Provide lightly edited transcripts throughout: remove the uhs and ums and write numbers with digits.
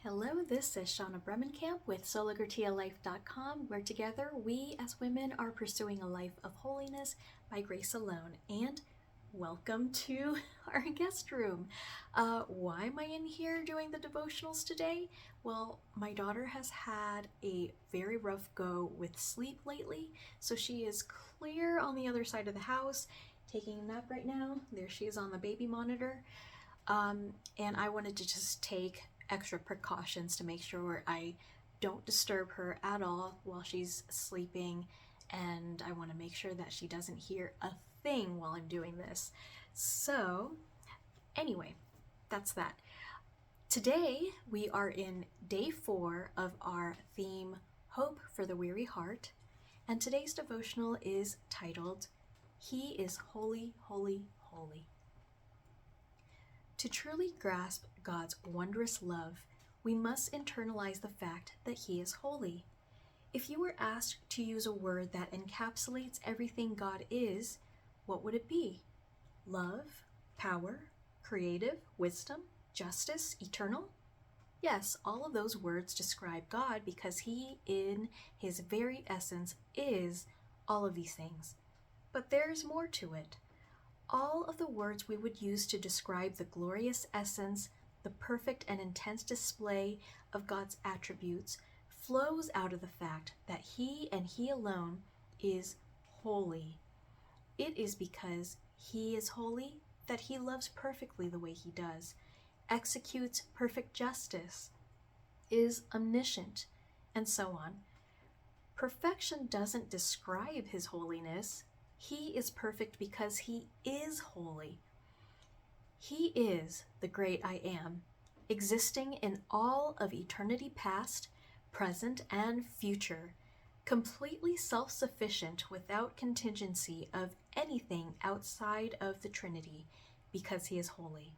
Hello, this is Shauna Bremenkamp with SolaGratia.life.com, where together we as women are pursuing a life of holiness by grace alone. And welcome to our guest room. Why am I in here doing the devotionals today? Well, my daughter has had a very rough go with sleep lately, so she is clear on the other side of the house, taking a nap right now. There she is on the baby monitor. And I wanted to just take extra precautions to make sure I don't disturb her at all while she's sleeping, and I want to make sure that she doesn't hear a thing while I'm doing this. So anyway, that's that. Today we are in day 4 of our theme, Hope for the Weary Heart, and today's devotional is titled, He is Holy, Holy, Holy. To truly grasp God's wondrous love, we must internalize the fact that He is holy. If you were asked to use a word that encapsulates everything God is, what would it be? Love, power, creative, wisdom, justice, eternal? Yes, all of those words describe God because He, in His very essence, is all of these things. But there's more to it. All of the words we would use to describe the glorious essence, the perfect and intense display of God's attributes, flows out of the fact that He and He alone is holy. It is because He is holy that He loves perfectly the way He does, executes perfect justice, is omniscient, and so on. Perfection doesn't describe His holiness. He is perfect because He is holy. He is the great I Am, existing in all of eternity past, present, and future, completely self-sufficient without contingency of anything outside of the Trinity, because He is holy.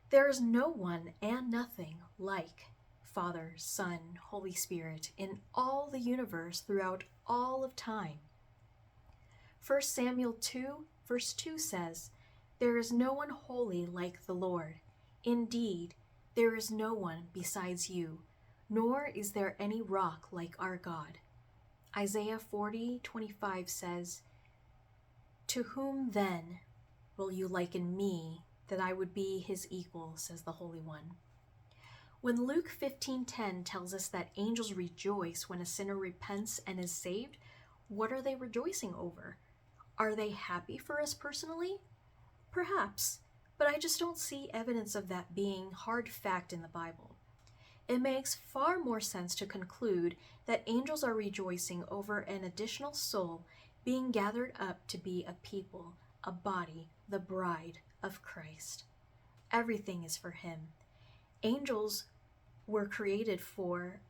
There is no one and nothing like Father, Son, Holy Spirit in all the universe throughout all of time. 1 Samuel 2, verse 2 says, "There is no one holy like the Lord. Indeed, there is no one besides you, nor is there any rock like our God." Isaiah 40:25 says, "To whom then will you liken me, that I would be his equal, says the Holy One." When Luke 15:10 tells us that angels rejoice when a sinner repents and is saved, what are they rejoicing over? Are they happy for us personally? Perhaps, but I just don't see evidence of that being hard fact in the Bible. It makes far more sense to conclude that angels are rejoicing over an additional soul being gathered up to be a people, a body, the bride of Christ. Everything is for Him. Angels were created for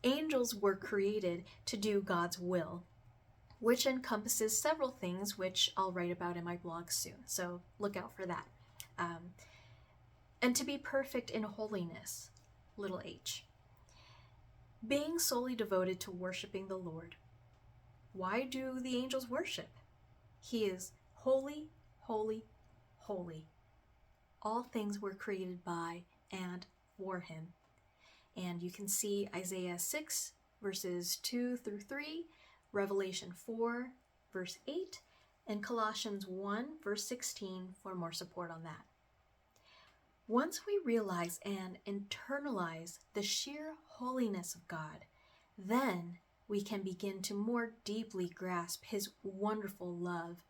Angels were created to do God's will, which encompasses several things, which I'll write about in my blog soon, so look out for that. And to be perfect in holiness, little h. Being solely devoted to worshiping the Lord. Why do the angels worship? He is holy, holy, holy. All things were created by and for Him. And you can see Isaiah 6, verses 2 through 3, Revelation 4, verse 8, and Colossians 1, verse 16 for more support on that. Once we realize and internalize the sheer holiness of God, then we can begin to more deeply grasp His wonderful love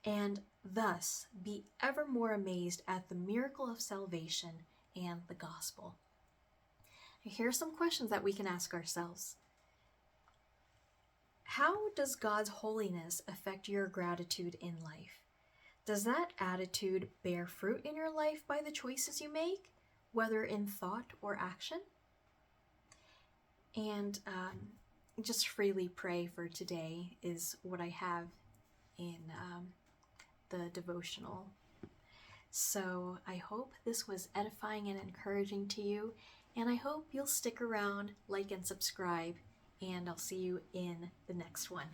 and thus be ever more amazed at the miracle of salvation and the gospel. Here are some questions that we can ask ourselves. How does God's holiness affect your gratitude in life? Does that attitude bear fruit in your life by the choices you make, whether in thought or action? And just freely pray for today is what I have in the devotional. So I hope this was edifying and encouraging to you, and I hope you'll stick around, like and subscribe, and I'll see you in the next one.